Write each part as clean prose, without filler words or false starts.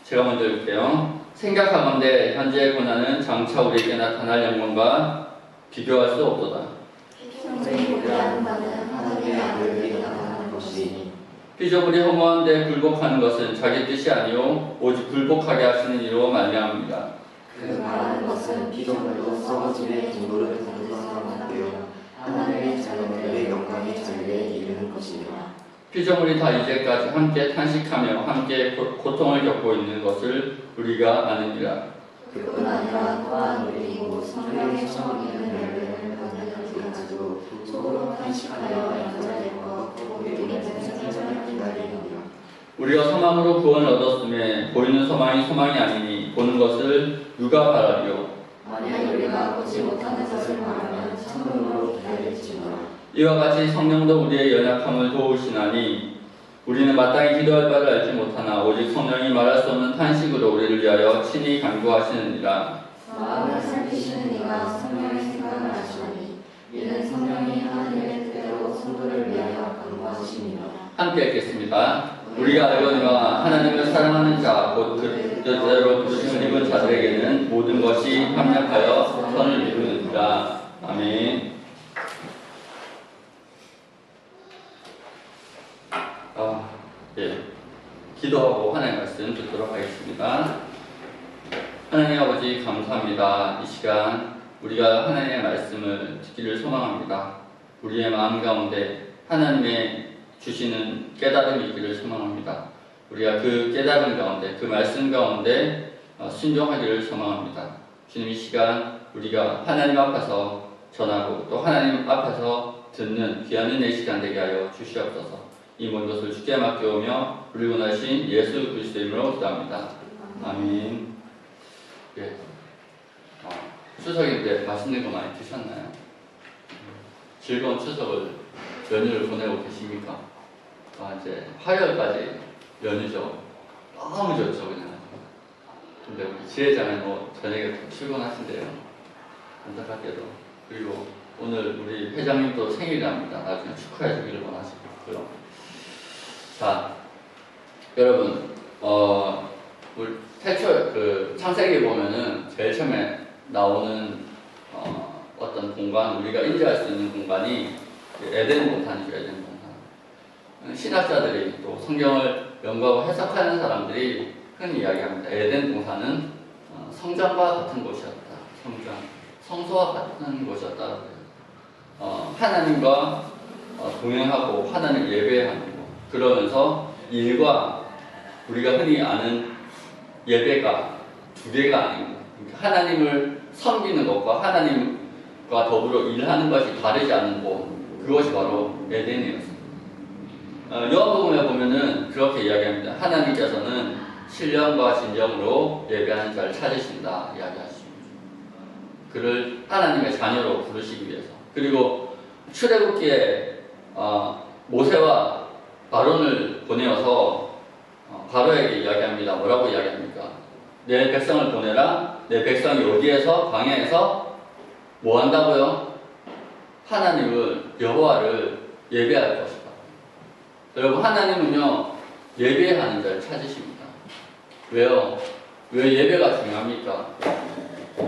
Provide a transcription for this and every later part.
제가 먼저 읽을게요. 생각하건대 현재의 고난은 장차 우리에게 나타날 영광과 비교할 수 없도다. 성전이라는 바는 하나님의 아들이 나타나는 것이니 피조물이 허무한 데 굴복하는 것은 자기 뜻이 아니요 오직 굴복하게 하시는 이로 말미암습니다. 그 말하는 것은 피조물도 썩어짐의 도로를 공부하는데요 하나님의 자녀들의 영광의 자리에 이르는 것이니라. 피조물이 다 이제까지 함께 탄식하며 함께 고통을 겪고 있는 것을 우리가 아느니라. 그뿐 아니라 또한 우리 곧 성령의 처음 있는 열매를 받는 우리까지도 속으로 탄식하여 양자리과 복이 있는 생명을 기다리느니라. 우리가 소망으로 구원을 얻었음에 보이는 소망이 소망이 아니니 보는 것을 누가 바라리요. 만약 우리가 보지 못하는 것을 말하면 참음으로 기다릴지니라. 이와 같이 성령도 우리의 연약함을 도우시나니 우리는 마땅히 기도할 바를 알지 못하나 오직 성령이 말할 수 없는 탄식으로 우리를 위하여 친히 간구하시느니라. 마음을 살피시는 이가 성령의 생각을 아시나니 이는 성령이 하나님의 뜻대로 성도를 위하여 간구하시니라. 함께 읽겠습니다. 우리가 알거니와 하나님을 사랑하는 자 곧 그 뜻대로 부르심을 입은 자들에게는 모든 것이 합력하여 선을 이루느니라. 아멘. 예. 기도하고 하나님의 말씀 듣도록 하겠습니다. 하나님 아버지 감사합니다. 이 시간 우리가 하나님의 말씀을 듣기를 소망합니다. 우리의 마음 가운데 하나님의 주시는 깨달음이 있기를 소망합니다. 우리가 그 깨달음 가운데 그 말씀 가운데 순종하기를 소망합니다. 주님 이 시간 우리가 하나님 앞에서 전하고 또 하나님 앞에서 듣는 귀한 은혜의 시간 되게 하여 주시옵소서. 이 모든 것을 주께 맡겨오며 우리 원하신 예수 그리스도 이름으로 기도합니다. 아멘. 예. 추석인데 맛있는 거 많이 드셨나요? 즐거운 추석을 연휴를 보내고 계십니까? 이제 화요일까지 연휴죠. 너무 좋죠 그냥. 근데 우리 지혜자는 저녁에 출근하신대요. 안타깝게도. 그리고 오늘 우리 회장님도 생일이랍니다. 나중에 축하해 주기를 원하시고요. 자, 여러분, 우리 태초 창세기 보면은 제일 처음에 나오는 어떤 공간, 우리가 인지할 수 있는 공간이 에덴 동산이죠, 에덴 동산. 신학자들이 또 성경을 연구하고 해석하는 사람들이 흔히 이야기합니다. 에덴 동산은 성전과 같은 곳이었다. 성소와 같은 곳이었다. 하나님과 동행하고 하나님을 예배하는 것. 그러면서 일과 우리가 흔히 아는 예배가 두 개가 아니고 하나님을 섬기는 것과 하나님과 더불어 일하는 것이 다르지 않은 곳, 그것이 바로 에덴이었습니다. 요한복음에 보면은 그렇게 이야기합니다. 하나님께서는 신령과 진정으로 예배하는 자를 찾으신다 이야기하십니다. 그를 하나님의 자녀로 부르시기 위해서. 그리고 출애굽기에 모세와 아론을 보내어서 바로에게 이야기합니다. 뭐라고 이야기합니까? 내 백성을 보내라. 내 백성이 어디에서 광야에서 뭐 한다고요? 하나님을 여호와를 예배할 것이다. 여러분 하나님은요 예배하는 자를 찾으십니다. 왜요? 왜 예배가 중요합니까?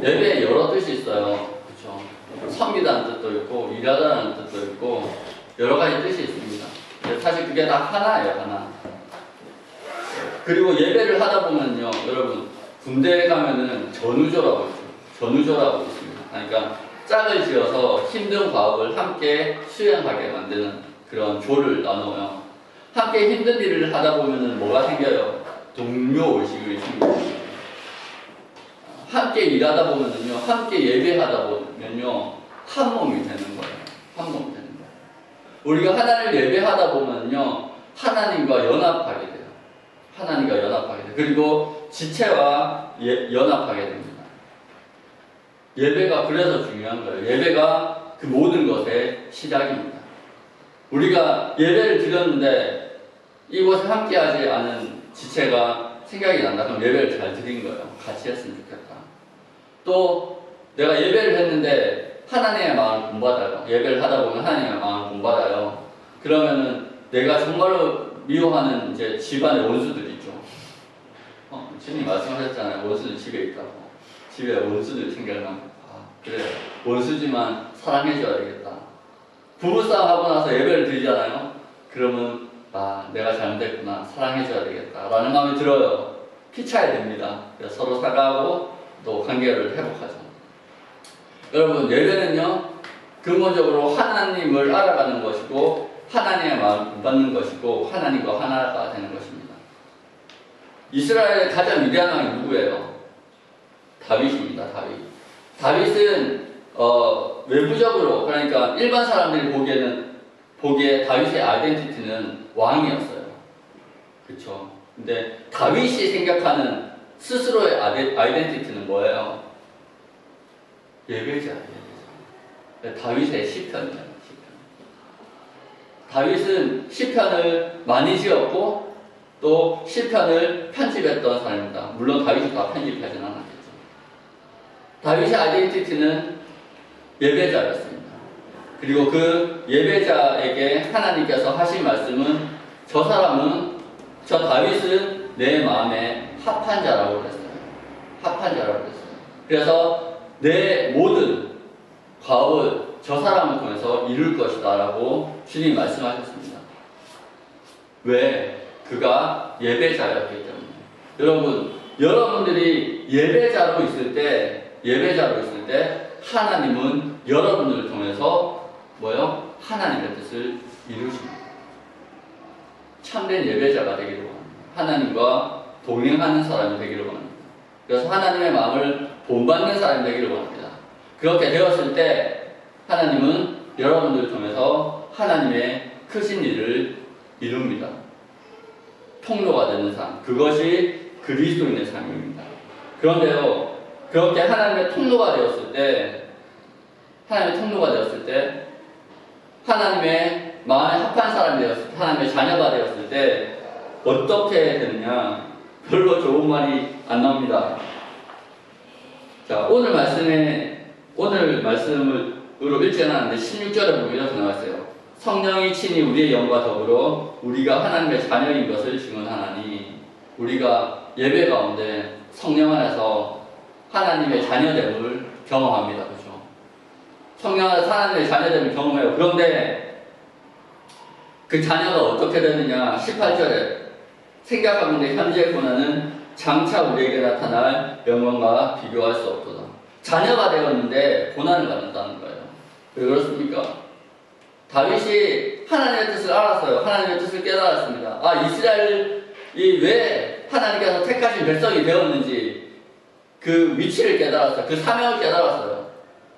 예배에 여러 뜻이 있어요. 그렇죠? 섬기다는 뜻도 있고 일하다는 뜻도 있고 여러 가지 뜻이 있습니다. 사실 그게 다 하나예요, 하나. 그리고 예배를 하다 보면요, 여러분 군대에 가면은 전우조라고 있죠. 전우조라고 있습니다. 그러니까 짝을 지어서 힘든 과업을 함께 수행하게 만드는 그런 조를 나눠요. 함께 힘든 일을 하다 보면은 뭐가 생겨요? 동료 의식이 생깁니다. 함께 일하다 보면은요, 함께 예배하다 보면요, 한 몸이 되는 거예요. 한 몸이 되는 거예요. 우리가 하나님을 예배하다 보면요, 하나님과 연합하게 돼요. 하나님과 연합하게 돼요. 그리고 지체와 연합하게 됩니다. 예배가 그래서 중요한 거예요. 예배가 그 모든 것의 시작입니다. 우리가 예배를 드렸는데 이곳에 함께하지 않은 지체가 생각이 난다. 그럼 예배를 잘 드린 거예요. 같이 했으면 좋겠다. 또 내가 예배를 했는데 하나님의 마음을 본받아요. 예배를 하다 보면 하나님의 마음을 본받아요. 그러면은 내가 정말로 미워하는 이제 집안의 원수들이 있죠. 주님 말씀하셨잖아요. 원수는 집에 있다고. 집에 원수들 생각나면 그래 원수지만 사랑해줘야 되겠다. 부부싸움 하고 나서 예배를 드리잖아요. 그러면 내가 잘못했구나, 사랑해줘야 되겠다 라는 마음이 들어요. 피차야 됩니다. 그래서 서로 사과하고 또 관계를 회복하죠. 여러분, 예배는요 근본적으로 하나님을 알아가는 것이고 하나님의 마음을 본받는 것이고 하나님과 하나가 되는 것입니다. 이스라엘의 가장 위대한 왕이 누구예요? 다윗입니다. 다윗은 외부적으로, 그러니까 일반 사람들이 보기에 다윗의 아이덴티티는 왕이었어요. 그렇죠? 근데 다윗이 생각하는 스스로의 아이덴티티는 뭐예요? 예배자. 다윗의 시편이에요. 다윗은 시편을 많이 지었고 또 시편을 편집했던 사람입니다. 물론 다윗이 다 편집하지는 않았겠죠. 다윗의 아이덴티티는 예배자였습니다. 그리고 그 예배자에게 하나님께서 하신 말씀은 저 다윗은 내 마음에 합한 자라고 그랬어요. 그래서 내 모든 과업을 저 사람을 통해서 이룰 것이다 라고 주님이 말씀하셨습니다. 왜? 그가 예배자였기 때문에. 여러분들이 예배자로 있을 때 하나님은 여러분들을 통해서 하나님의 뜻을 이루십니다. 참된 예배자가 되기를 원합니다. 하나님과 동행하는 사람이 되기를 원합니다. 그래서 하나님의 마음을 본받는 사람이 되기를 원합니다. 그렇게 되었을 때 하나님은 여러분들을 통해서 하나님의 크신 일을 이룹니다. 통로가 되는 삶, 그것이 그리스도인의 삶입니다. 그런데요, 그렇게 하나님의 통로가 되었을 때 하나님의 마음에 합한 사람이 되었을 때, 하나님의 자녀가 되었을 때 어떻게 되느냐? 별로 좋은 말이 안 나옵니다. 자, 오늘 말씀으로 읽지 않았는데 16절에 보면 이렇게 나왔어요. 성령이 친히 우리의 영과 더불어 우리가 하나님의 자녀인 것을 증언하나니. 우리가 예배 가운데 성령 안에서 하나님의 자녀됨을 경험합니다. 그렇죠? 성령 안에서 하나님의 자녀됨을 경험해요. 그런데 그 자녀가 어떻게 되느냐? 18절에 생각하건대 현재의 고난은 장차 우리에게 나타날 영광과 비교할 수 없도다. 자녀가 되었는데 고난을 받는다는 거예요. 왜 그렇습니까? 다윗이 하나님의 뜻을 알았어요. 하나님의 뜻을 깨달았습니다. 이스라엘이 왜 하나님께서 택하신 백성이 되었는지 그 위치를 깨달았어요. 그 사명을 깨달았어요.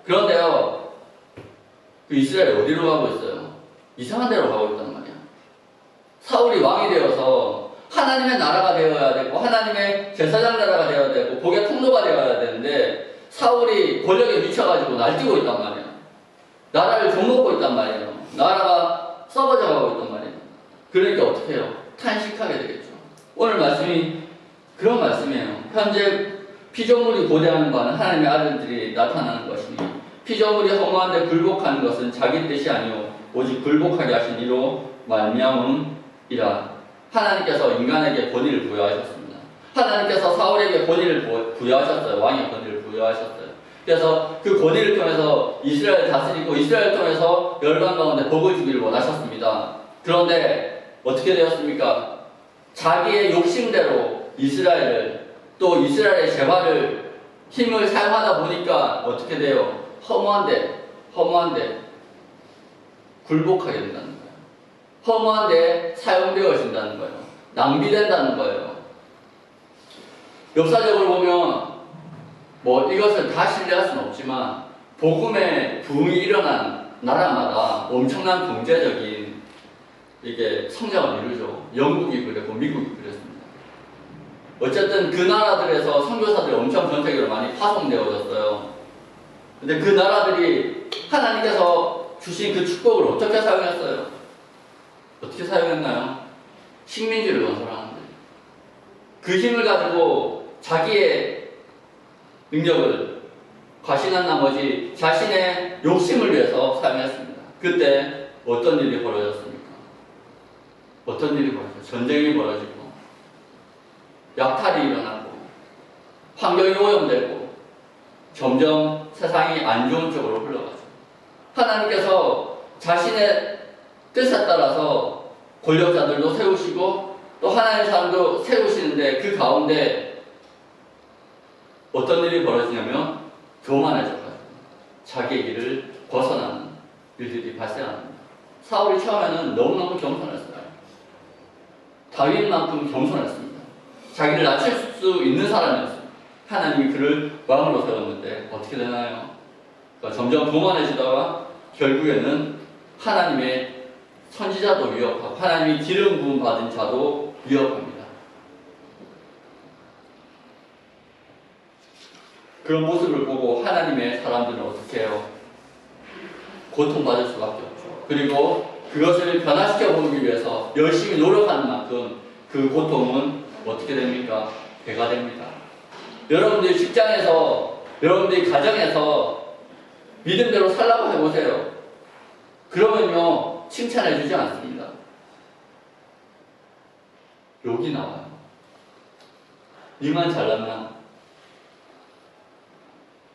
그런데요, 그 이스라엘이 어디로 가고 있어요? 이상한 데로 가고 있단 말이야. 사울이 왕이 되어서 하나님의 나라가 되어야 되고 하나님의 제사장 나라가 되어야 되고 복의 통로가 되어야 되는데 사울이 권력에 미쳐가지고 날뛰고 있단 말이에요. 나라를 좀먹고 있단 말이에요. 나라가 썩어져 가고 있단 말이에요. 그러니까 어떻게 해요? 탄식하게 되겠죠. 오늘 말씀이 그런 말씀이에요. 현재 피조물이 고대하는 바는 하나님의 아들들이 나타나는 것이니 피조물이 허무한데 굴복하는 것은 자기 뜻이 아니요 오직 굴복하게 하신 이로 말미암음이라. 하나님께서 인간에게 권위를 부여하셨습니다. 하나님께서 사울에게 권위를 부여하셨어요. 왕의 권위를 부여하셨어요. 그래서 그 권위를 통해서 이스라엘을 다스리고 이스라엘을 통해서 열방 가운데 복을 주기를 원하셨습니다. 그런데 어떻게 되었습니까? 자기의 욕심대로 이스라엘을 또 이스라엘의 재발을 힘을 사용하다 보니까 어떻게 돼요? 허무한데 굴복하게 된다는 거예요. 허무한데 사용되어진다는 거예요. 낭비된다는 거예요. 역사적으로 보면 이것을 다 신뢰할 수는 없지만 복음의 부흥이 일어난 나라마다 엄청난 경제적인 성장을 이루죠. 영국이 그랬고 미국이 그랬습니다. 어쨌든 그 나라들에서 선교사들이 엄청 전 세계로 많이 파송되어졌어요. 근데 그 나라들이 하나님께서 주신 그 축복을 어떻게 사용했어요? 어떻게 사용했나요? 식민지를 건설하는데 그 힘을 가지고 자기의 능력을 과신한 나머지 자신의 욕심을 위해서 사용했습니다. 그때 어떤 일이 벌어졌습니까? 전쟁이 벌어지고 약탈이 일어나고 환경이 오염되고 점점 세상이 안 좋은 쪽으로 흘러가죠. 하나님께서 자신의 뜻에 따라서 권력자들도 세우시고 또 하나님의 사람도 세우시는데 그 가운데 어떤 일이 벌어지냐면 교만해져가지고 자기의 길을 벗어나는 일들이 발생합니다. 사울이 처음에는 너무너무 겸손했어요. 다윗만큼 겸손했습니다. 자기를 낮출 수 있는 사람이었습니다. 하나님이 그를 왕으로 세웠는데 어떻게 되나요? 그러니까 점점 교만해지다가 결국에는 하나님의 선지자도 위협하고 하나님이 기름 부음 받은 자도 위협합니다. 그런 모습을 보고 하나님의 사람들은 어떻게 해요? 고통받을 수밖에 없죠. 그리고 그것을 변화시켜 보기 위해서 열심히 노력하는 만큼 그 고통은 어떻게 됩니까? 배가 됩니다. 여러분들이 직장에서, 여러분들이 가정에서 믿음대로 살라고 해보세요. 그러면요, 칭찬해주지 않습니다. 욕이 나와요. 니만 잘났나?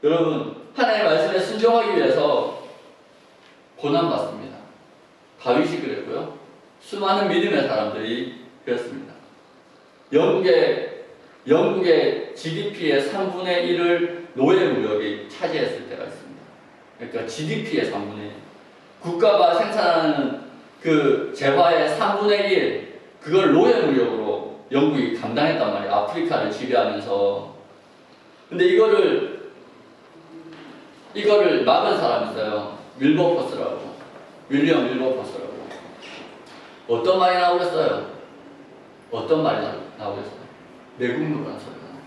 여러분, 하나님의 말씀에 순종하기 위해서 고난받습니다. 다윗이 그랬고요. 수많은 믿음의 사람들이 그랬습니다. 영국의 GDP의 3분의 1을 노예무역이 차지했을 때가 있습니다. 그러니까 GDP의 3분의 1. 국가가 생산하는 그 재화의 3분의 1, 그걸 노예무역으로 영국이 감당했단 말이에요. 아프리카를 지배하면서. 근데 이거를 막은 사람이 있어요. 윌버포스라고. 윌리엄 윌버포스라고. 어떤 말이 나오겠어요? 어떤 말이 나오겠어요? 매국노라는 소리가 나요.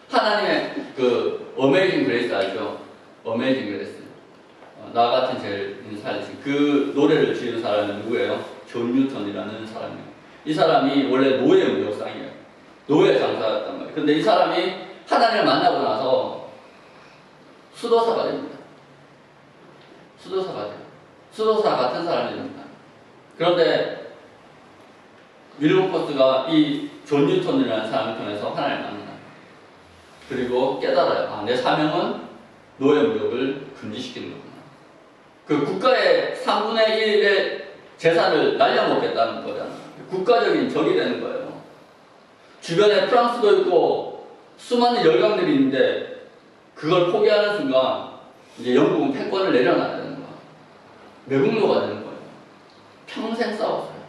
하나님의 그 어메이징 그레이스 알죠? 어메이징 그레이스. 나 같은 죄인을 살리신 그 노래를 지은 사람은 누구예요? 존 뉴턴이라는 사람이에요. 이 사람이 원래 노예 무역상이에요. 노예 장사였단 말이에요. 근데 이 사람이 하나님을 만나고 나서 수도사가 됩니다. 수도사가 돼요. 수도사 같은 사람이 됩니다. 그런데 윌버포스가 이 존 뉴턴이라는 사람을 통해서 하나님을 만나요. 그리고 깨달아요. 아, 내 사명은 노예 무역을 금지시키는 거구나. 그 국가의 3분의 1의 재산을 날려먹겠다는 거잖아요. 국가적인 적이 되는 거예요. 주변에 프랑스도 있고 수많은 열강들이 있는데 그걸 포기하는 순간 이제 영국은 패권을 내려놔야 되는 거야. 매국노가 되는 거예요. 평생 싸웠어요.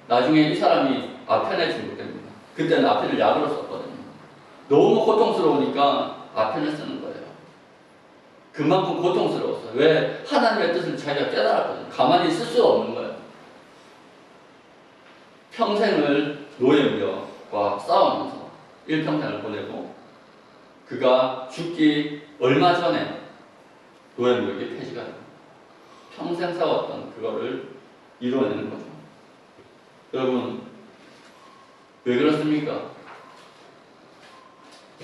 나중에 이 사람이 아펜에 중독됩니다. 그때는 아펜을 약으로 썼거든요. 너무 고통스러우니까 아펜을 쓰는 거예요. 그만큼 고통스러웠어요. 왜? 하나님의 뜻을 자기가 깨달았거든요. 가만히 있을 수가 없는 거예요. 평생을 노예무역과 싸우면서 일평생을 보내고 그가 죽기 얼마 전에 노예무역이 폐지가 됩니다. 평생 싸웠던 그거를 이루어내는 거죠. 여러분, 왜 그렇습니까?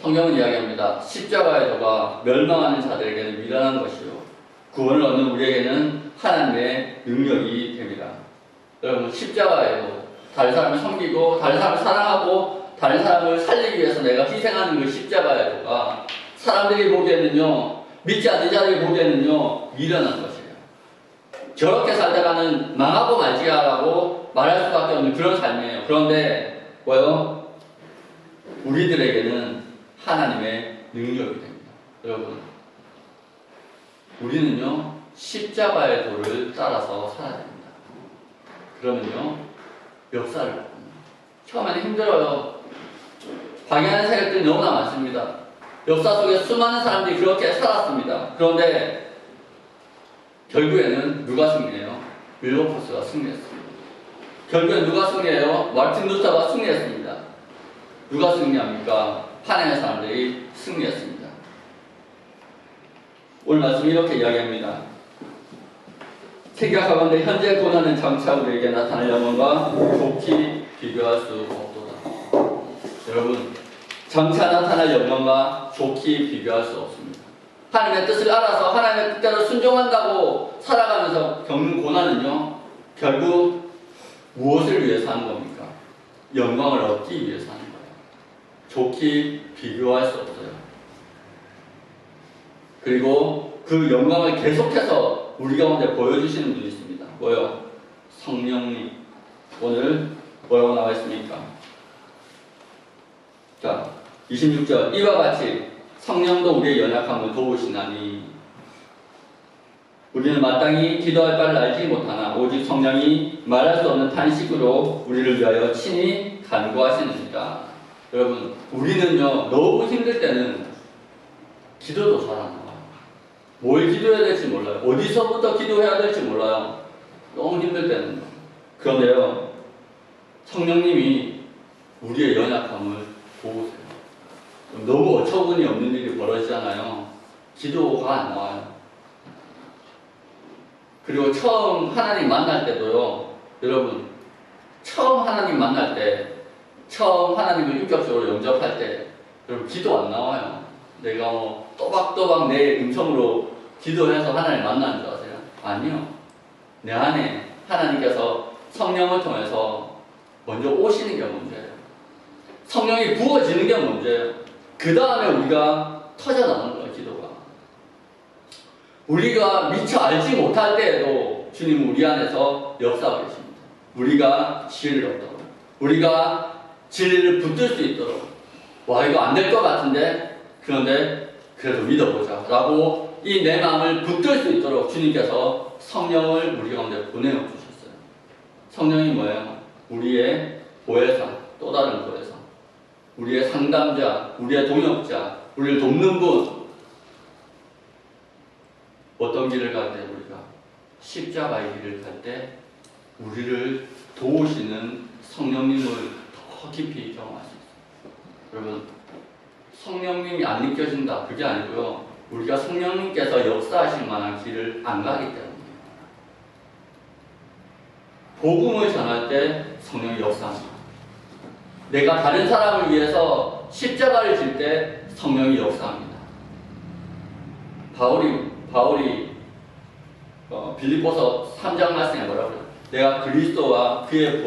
성경은 이야기합니다. 십자가의 도가 멸망하는 자들에게는 미련한 것이요 구원을 얻는 우리에게는 하나님의 능력이 됩니다. 여러분, 십자가의 도, 다른 사람을 섬기고 다른 사람을 사랑하고 다른 사람을 살리기 위해서 내가 희생하는 그 십자가의 도가 사람들이 보기에는요, 믿지 않는 자들이 보기에는요, 미련한 것이에요. 저렇게 살다가는 망하고 말지야라고 말할 수밖에 없는 그런 삶이에요. 그런데 뭐요? 우리들에게는 하나님의 능력이 됩니다. 여러분, 우리는요, 십자가의 도를 따라서 살아야 됩니다. 그러면요, 역사를 바꿉니다. 처음에는 힘들어요. 방해하는 세력들이 너무나 많습니다. 역사 속에 수많은 사람들이 그렇게 살았습니다. 그런데 결국에는 누가 승리해요? 윌버포스가 승리했습니다. 결국엔 누가 승리해요? 마틴 루터가 승리했습니다. 누가 승리합니까? 하나님의 사람들이 승리했습니다. 오늘 말씀 이렇게 이야기합니다. 생각하건대 현재 고난은 장차 우리에게 나타날 영광과 좋게 비교할 수 없도다. 여러분, 장차 나타날 영광과 좋게 비교할 수 없습니다. 하나님의 뜻을 알아서 하나님의 뜻대로 순종한다고 살아가면서 겪는 고난은요, 결국 무엇을 위해서 하는 겁니까? 영광을 얻기 위해서 하는 거예요. 좋게 비교할 수 없어요. 그리고 그 영광을 계속해서 우리 가운데 보여주시는 분이 있습니다. 뭐요? 성령님. 오늘 뭐라고 나와 있습니까? 자, 26절. 이와 같이 성령도 우리의 연약함을 도우시나니 우리는 마땅히 기도할 바를 알지 못하나 오직 성령이 말할 수 없는 탄식으로 우리를 위하여 친히 간구하시느니라. 여러분, 우리는요 너무 힘들 때는 기도도 잘 안 나와요. 뭘 기도해야 될지 몰라요. 어디서부터 기도해야 될지 몰라요. 너무 힘들 때는. 그런데요, 성령님이 우리의 연약함을 도우세요. 너무 어처구니 없는 일이 벌어지잖아요. 기도가 안 나와요. 그리고 처음 하나님 만날 때도요, 여러분, 처음 하나님 만날 때, 처음 하나님을 인격적으로 영접할 때, 여러분, 기도 안 나와요. 내가 뭐 또박또박 내 음성으로 기도해서 하나님을 만나는 줄 아세요? 아니요. 내 안에 하나님께서 성령을 통해서 먼저 오시는 게 문제예요. 성령이 부어지는 게 문제예요. 그 다음에 우리가 터져나오는 거예요, 기도가. 우리가 미처 알지 못할 때에도 주님은 우리 안에서 역사하고 계십니다. 우리가 진리를 얻도록, 우리가 진리를 붙들 수 있도록, 와, 이거 안 될 것 같은데, 그런데 그래도 믿어보자 라고 이 내 마음을 붙들 수 있도록 주님께서 성령을 우리 가운데 보내주셨어요. 성령이 뭐예요? 우리의 보혜사, 또 다른 보혜사, 우리의 상담자, 우리의 동역자, 우리를 돕는 분. 어떤 길을 갈 때 우리가 십자가의 길을 갈 때 우리를 도우시는 성령님을 더 깊이 경험할 수 있어요. 여러분, 성령님이 안 느껴진다, 그게 아니고요, 우리가 성령님께서 역사하실 만한 길을 안 가기 때문이에요. 복음을 전할 때 성령이 역사합니다. 내가 다른 사람을 위해서 십자가를 질 때 성령이 역사합니다. 바울이 빌립보서 3장 말씀에 뭐라고 그래요? 내가 그리스도와 그의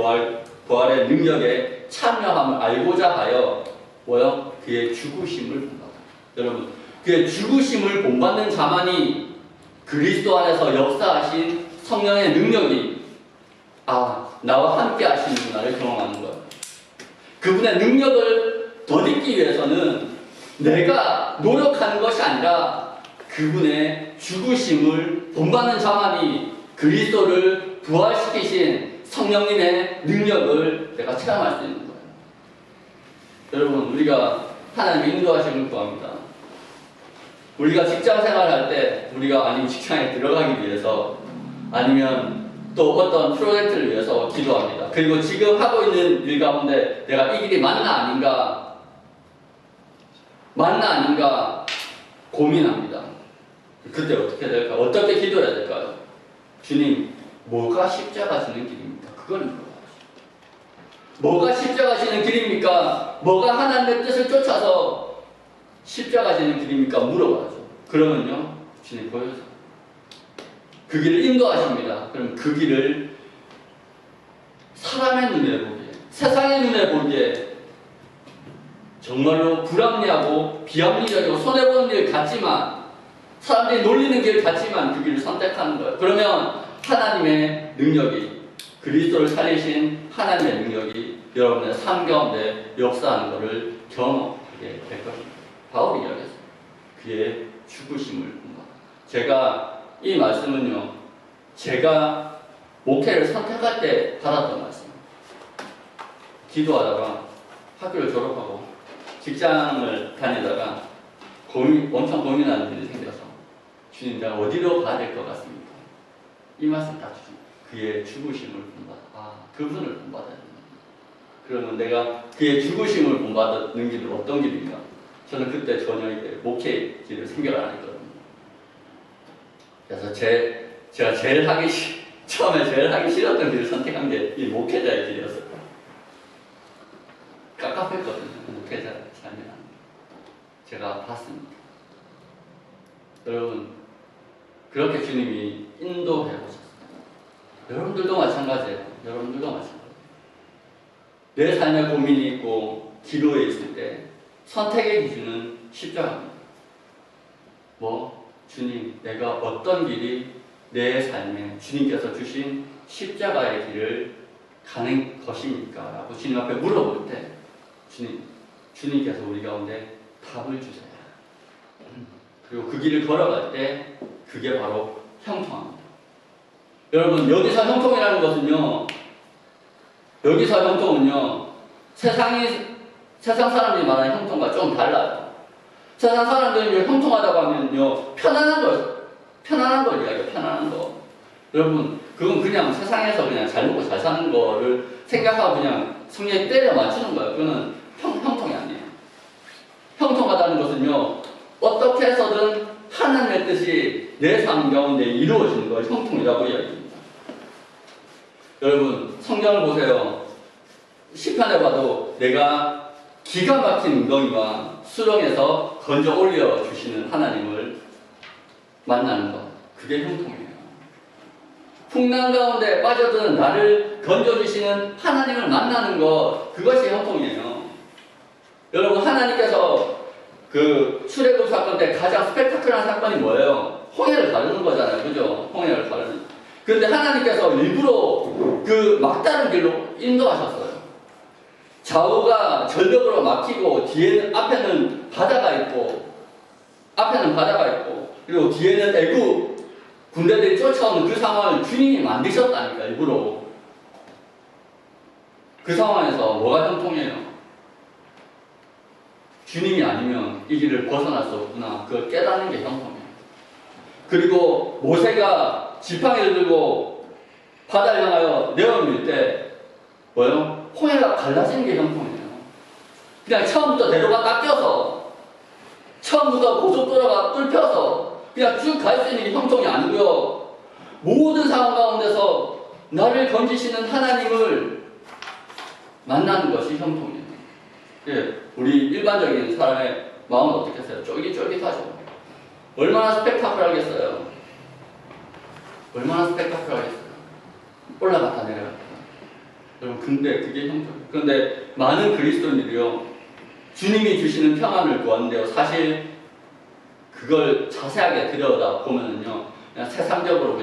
부활의 능력에 참여함을 알고자 하여 뭐요? 그의 죽으심을 본받아. 여러분, 그의 죽으심을 본받는 자만이 그리스도 안에서 역사하신 성령의 능력이 나와 함께 하시는구나를 경험하는 거예요. 그분의 능력을 덧입기 위해서는 내가 노력하는 것이 아니라 그분의 죽으심을 본받는 자만이 그리스도를 부활시키신 성령님의 능력을 내가 체험할 수 있는 거예요. 여러분, 우리가 하나님의 인도하심을 구합니다. 우리가 직장 생활할 때, 우리가 아니면 직장에 들어가기 위해서, 아니면 또 어떤 프로젝트를 위해서 기도합니다. 그리고 지금 하고 있는 일 가운데 내가 이 길이 맞나 아닌가 고민합니다. 그때 어떻게 될까요? 어떻게 기도해야 될까요? 주님, 뭐가 십자가 지는 길입니까? 그걸 물어봐야죠. 뭐가 십자가 지는 길입니까? 뭐가 하나님의 뜻을 쫓아서 십자가 지는 길입니까? 물어봐야죠. 그러면요, 주님 보여주세요. 그 길을 인도하십니다. 그럼 그 길을 사람의 눈에 보기에, 세상의 눈에 보기에 정말로 불합리하고 비합리적이고 손해보는 일 같지만, 사람들이 놀리는 길 같지만 그 길을 선택하는 거예요. 그러면 하나님의 능력이, 그리스도를 살리신 하나님의 능력이 여러분의 삶 가운데 역사하는 것을 경험하게 될 것입니다. 바울이 이야기했어요. 그의 죽으심을 본다. 제가 이 말씀은요, 제가 목회를 선택할 때 받았던 말씀. 기도하다가 학교를 졸업하고 직장을 다니다가 엄청 고민하는 일이 생겨서, 주님, 내가 어디로 가야 될 것 같습니까? 이 말씀 딱 주십니다. 그의 죽으심을 본받아. 그분을 본받아야 됩니다. 그러면 내가 그의 죽으심을 본받는 길은 어떤 길인가? 저는 그때 전혀 이제 목회 길을 생각을 안 했거든요. 그래서 제가 처음에 제일 하기 싫었던 길을 선택한 게 이 목회자의 길이었어요. 깝깝했거든요. 목회자 삶이. 제가 봤습니다. 여러분, 그렇게 주님이 인도해 오셨어요. 여러분들도 마찬가지예요. 여러분들도 마찬가지예요. 내 삶에 고민이 있고 기도에 있을 때 선택의 기준은 십자가입니다. 주님, 내가 어떤 길이 내 삶에 주님께서 주신 십자가의 길을 가는 것입니까? 라고 주님 앞에 물어볼 때 주님께서 우리 가운데 답을 주세요. 그리고 그 길을 걸어갈 때 그게 바로 형통합니다. 여러분, 여기서 형통이라는 것은요, 세상 사람들이 말하는 형통과 좀 달라요. 세상 사람들이 형통하다고 하면요, 편안한 걸 이야기해요. 편안한 거. 여러분, 그건 그냥 세상에서 그냥 잘 먹고 잘 사는 거를 생각하고 그냥 성리에 때려 맞추는 거예요. 그거는 형통이 아니에요. 형통하다는 것은요, 어떻게 해서든 하나님의 뜻이 내 삶 가운데 이루어지는 걸 형통이라고 이야기합니다. 여러분, 성경을 보세요. 시편에 봐도 내가 기가 막힌 웅덩이와 수렁에서 건져 올려주시는 하나님을 만나는 것, 그게 형통이에요. 풍랑 가운데 빠져드는 나를 건져주시는 하나님을 만나는 것, 그것이 형통이에요. 여러분, 하나님께서 그 출애굽 사건 때 가장 스펙타클한 사건이 뭐예요? 홍해를 가르는 거잖아요. 그죠? 홍해를 가르는. 그런데 하나님께서 일부러 그 막다른 길로 인도하셨어요. 좌우가 절벽으로 막히고 앞에는 바다가 있고 그리고 뒤에는 애굽 군대들이 쫓아오는 그 상황을 주님이 만드셨다니까. 일부러 그 상황에서 뭐가 형통해요? 주님이 아니면 이 길을 벗어날 수 없구나, 그걸 깨닫는 게 형통해요. 그리고 모세가 지팡이를 들고 바다를 향하여 내어밀 때 홍해가 갈라지는 게 형통이에요. 그냥 처음부터 대로가 깎여서, 처음부터 고속도로가 뚫혀서 그냥 쭉 갈 수 있는 게 형통이 아니고요. 모든 상황 가운데서 나를 건지시는 하나님을 만나는 것이 형통이에요. 예, 우리 일반적인 사람의 마음은 어떻겠어요? 쫄깃쫄깃하죠. 얼마나 스펙타클하겠어요? 올라갔다 내려갔다. 여러분, 근데 그게 형통이에요. 그런데 많은 그리스도인들이요, 주님이 주시는 평안을 구하는데요, 사실 그걸 자세하게 들여다보면은요, 그냥 세상적으로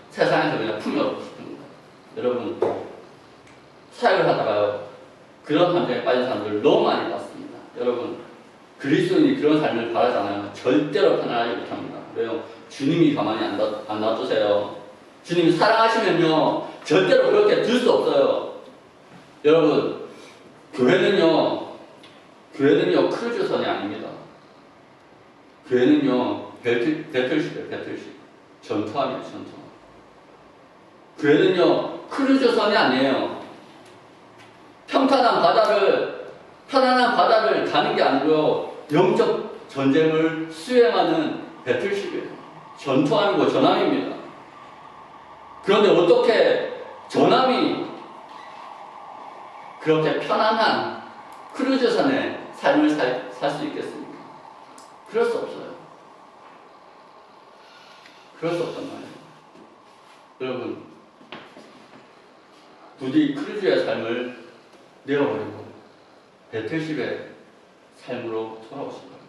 세상에서 풍요롭고 싶은 거예요. 여러분, 사역을 하다가요, 그런 감정에 빠진 사람들을 너무 많이 봤습니다. 여러분, 그리스도인이 그런 삶을 바라잖아요. 절대로 편안하지 못합니다. 왜요? 주님이 가만히 안 놔두세요. 주님이 사랑하시면요, 절대로 그렇게 둘 수 없어요. 여러분, 교회는요 크루즈선이 아닙니다. 교회는요 배틀십이에요. 전투함이에요. 전투함. 교회는요 크루즈선이 아니에요. 편안한 바다를 가는 게 아니고요, 영적 전쟁을 수행하는 배틀십이에요. 전투함이고 전함입니다. 그런데 어떻게 전함이 그렇게 편안한 크루즈선의 삶을 살 수 있겠습니까? 그럴 수 없어요. 그럴 수 없단 말이에요. 여러분, 부디 크루즈의 삶을 내어버리고 배틀십의 삶으로 돌아오실 겁니다.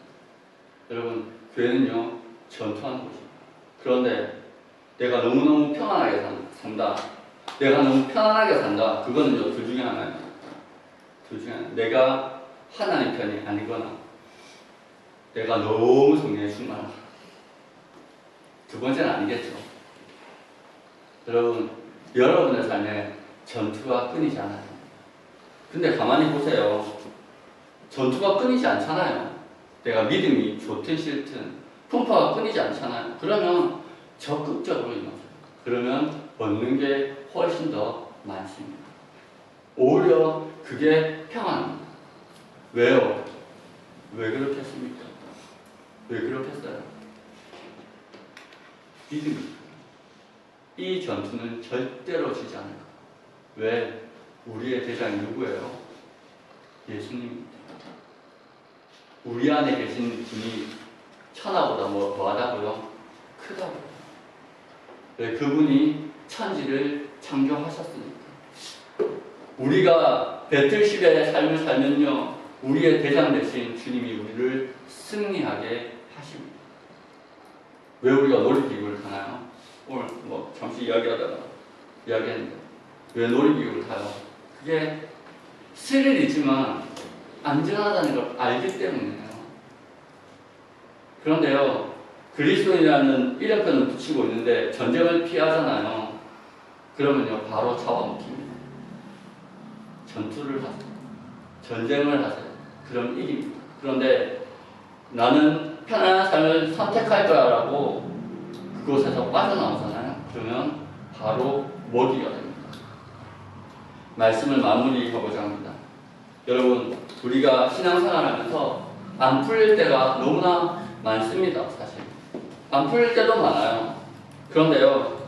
여러분, 교회는요 전투하는 곳입니다. 그런데 내가 너무너무 편안하게 산다, 그거는요 둘 중에 하나예요. 내가 하나님 편이 아니거나 내가 너무 성령에 충만하다. 두 번째는 아니겠죠. 여러분, 여러분의 삶에 전투가 끊이지 않아요. 근데 가만히 보세요. 전투가 끊이지 않잖아요. 내가 믿음이 좋든 싫든 풍파가 끊이지 않잖아요. 그러면 적극적으로 임하세요. 그러면 얻는 게 훨씬 더 많습니다. 오히려 그게 평안합니다. 왜요? 왜 그렇겠습니까? 왜 그렇겠어요? 믿음입니다. 이 전투는 절대로 지지 않을 거예요. 왜? 우리의 대장이 누구예요? 예수님입니다. 우리 안에 계신 분이 천하보다 뭐 더하다고요? 크다고요. 왜? 그분이 천지를 창조하셨으니까. 우리가 배틀십의 삶을 살면요, 우리의 대장 대신 주님이 우리를 승리하게 하십니다. 왜 우리가 놀이기구를 타나요? 오늘 뭐 잠시 이야기했는데 왜 놀이기구를 타요? 그게 스릴이지만 안전하다는 걸 알기 때문이에요. 그런데요, 그리스도인이라는 이름표는 붙이고 있는데 전쟁을 피하잖아요. 그러면요, 바로 잡아먹힙니다. 전투를 하세요. 전쟁을 하세요. 그럼 이깁니다. 그런데 나는 편안한 삶을 선택할 거야 라고 그곳에서 빠져나오잖아요. 그러면 바로 먹이가 됩니다. 말씀을 마무리하고자 합니다. 여러분, 우리가 신앙생활 하면서 안 풀릴 때가 너무나 많습니다. 사실 안 풀릴 때도 많아요. 그런데요,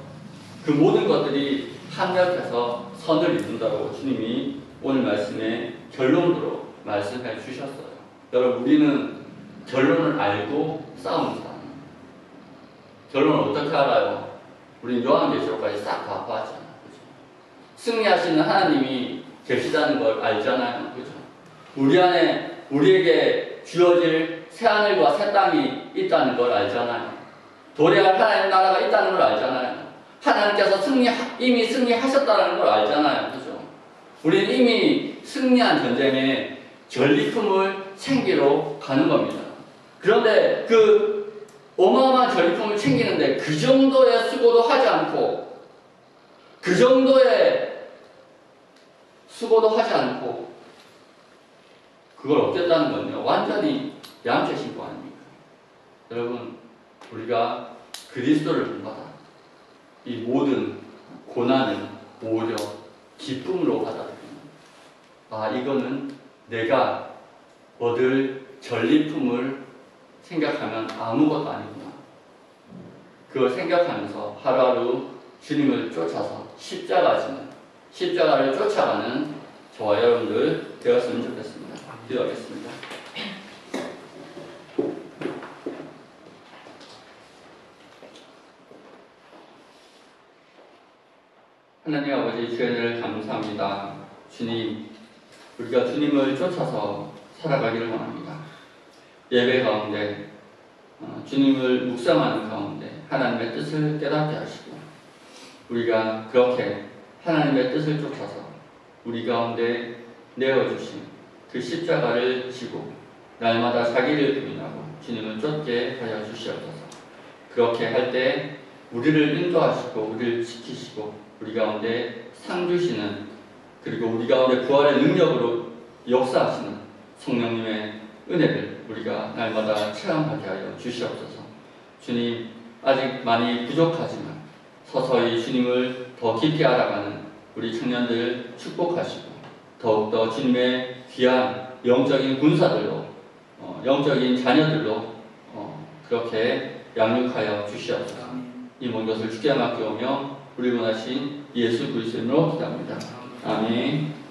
그 모든 것들이 합력해서 선을 이룬다고 주님이 오늘 말씀의 결론으로 말씀해 주셨어요. 여러분, 우리는 결론을 알고 싸우는 사람이에요. 결론을 어떻게 알아요? 우리는 요한계시록까지 싹 다 봤잖아요. 그죠? 승리하시는 하나님이 계시다는 걸 알잖아요. 그죠? 우리 안에 우리에게 주어질 새하늘과 새 땅이 있다는 걸 알잖아요. 도래할 하나님 나라가 있다는 걸 알잖아요. 하나님께서 이미 승리하셨다는 걸 알잖아요. 그죠? 우리는 이미 승리한 전쟁에 전리품을 챙기러 가는 겁니다. 그런데 그 어마어마한 전리품을 챙기는데 그 정도의 수고도 하지 않고, 그 정도의 수고도 하지 않고, 그걸 얻겠다는 건요, 완전히 양채 신고 아닙니까? 여러분, 우리가 그리스도를 본받아 이 모든 고난은 오히려 기쁨으로 받아들입니다. 아, 이거는 내가 얻을 전리품을 생각하면 아무것도 아니구나. 그걸 생각하면서 하루하루 주님을 쫓아서 십자가를 쫓아가는 저와 여러분들 되었으면 좋겠습니다. 기도하겠습니다. 하나님 아버지, 주의 감사합니다. 주님, 우리가 주님을 쫓아서 살아가기를 원합니다. 예배 가운데 주님을 묵상하는 가운데 하나님의 뜻을 깨닫게 하시고, 우리가 그렇게 하나님의 뜻을 쫓아서 우리 가운데 내어주신 그 십자가를 지고 날마다 자기를 부인하고 주님을 쫓게 하여 주시옵소서. 그렇게 할 때 우리를 인도하시고 우리를 지키시고 우리 가운데 상 주시는, 그리고 우리 가운데 부활의 능력으로 역사하시는 성령님의 은혜를 우리가 날마다 체험하게 하여 주시옵소서. 주님, 아직 많이 부족하지만 서서히 주님을 더 깊이 알아가는 우리 청년들 축복하시고, 더욱더 주님의 귀한 영적인 군사들로, 영적인 자녀들로 그렇게 양육하여 주시옵소서. 이 모든 것을 주께 맡겨오며 우리 원하신 예수 그리스도로 기도합니다. 아멘.